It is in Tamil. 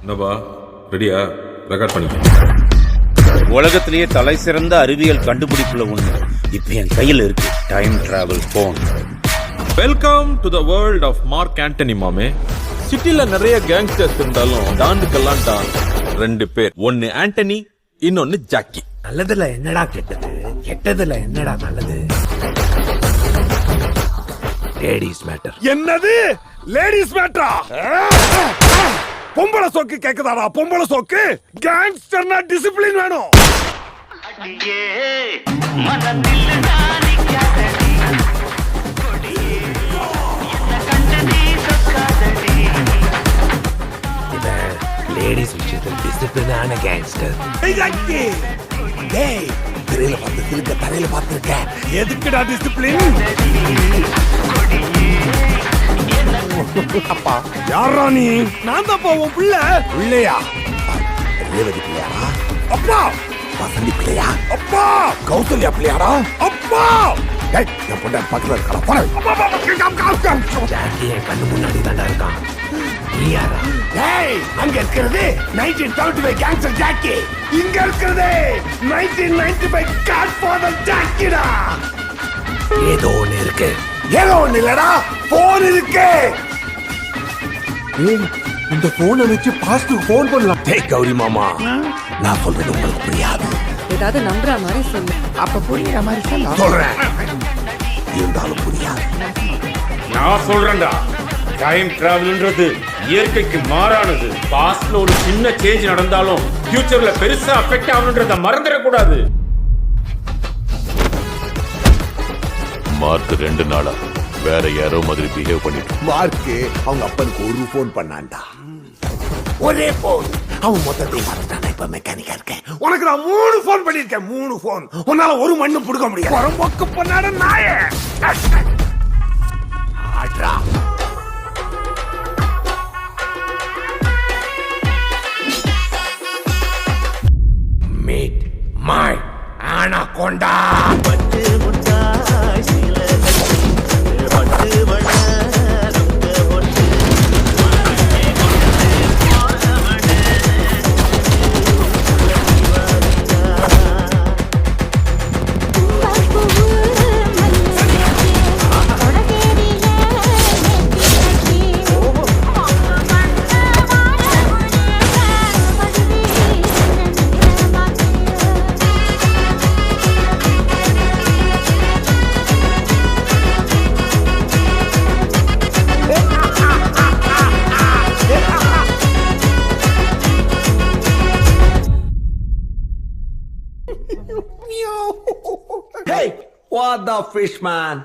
என்னப்பா ரெடியா? ரெக்கார்ட் பண்ணிக்க. உலகத்திலேயே தலை சிறந்த அறிவியல் கண்டுபிடிப்புல ஒண்ணு இப்ப என் கையில் இருக்கு. Time travel phone. Welcome to the world of Mark Antony மாமே. சிட்டில நிறைய கேங்ஸ்டர்ஸ் இருந்தாலும் டாண்டுக்கெல்லாம் டான் ரெண்டு பேர். ஒன்னு ஆண்டனி, இன்னொன்னு ஜாக்கி. நல்லதுல என்னடா கெட்டது, கெட்டதுல என்னடா நல்லது? Ladies matter. என்னது லேடிஸ் மேட்டரா? பொம்பளை சோக்கு கேக்குதாடா? பொம்பளை சோக்கு கேங்ஸ்டர்னா டிசிப்ளின் வேணும். லேடிஸ் விஷயத்தில் டிசிப்ளினான கேங்ஸ்டர். டேய், திரையில பார்த்துருக்க, தரையில பார்த்துருக்க. எதுக்குடா டிசிப்ளின்? அப்பா யாரா நீ? நான் தான்ப்பா உன் பிள்ளை. பிள்ளையா? ரேவதி பிள்ளையாடா? அப்பா வசந்தி பிள்ளையா? அப்பா கௌசல்யா பிள்ளையாடா? அப்பா டேய், என் பொண்ணு பக்கத்துல இருக்கா? போற. ஜாக்கி என் கண்ணு முன்னாடி தாண்டா இருக்கான். நீ யாரா? டேய், அங்க இருக்கிறது 1975 கேங்ஸ்டர் ஜாக்கி. இங்க இருக்கிறது 1995 காட்ஃபாதர் ஜாக்கிடா. ஏதோ ஒண்ணு இருக்கு. ஏதோ ஒண்ணு இல்லடா, போன் இருக்கு. இந்த போனை வச்சு பாஸ்டுக்கு போன் பண்ணலாம். டேய் கௌரி மாமா, நான் சொல்றது உங்களுக்கு புரியாது. ஏதாவது நம்புற மாதிரி சொல்லு. அப்ப புரியுற மாதிரி சொல்ல சொல்றேன். இருந்தாலும் புரியாது. நான் சொல்றேன்டா, டைம் டிராவல்ன்றது இயற்கைக்கு மாறானது. பாஸ்ட்ல ஒரு சின்ன சேஞ்ச் நடந்தாலும் ஃபியூச்சர்ல பெருசா அஃபெக்ட் ஆகணுன்றத மறந்துடக்கூடாது. மார்க் 2 நாளா வேற யாரோ மாதிரி பிஹேவ் பண்ணிட்டு. மார்க்கு அவங்க அப்பனுக்கு ஒரு போன் பண்ணான்டா. ஒரே போன். அவன் மொத்தத்தை பார்த்துட்டான். இப்ப மெக்கானிக்கா இருக்கேன். உனக்கு நான் 3 போன் பண்ணிருக்கேன். 3 போன். உன்னால ஒரு மண்ணு புடுக்க முடியாது. புறம்போக்கு பண்ணாட நாயே. ஆட்ரா. Meet my anaconda. Hey, what the fish man?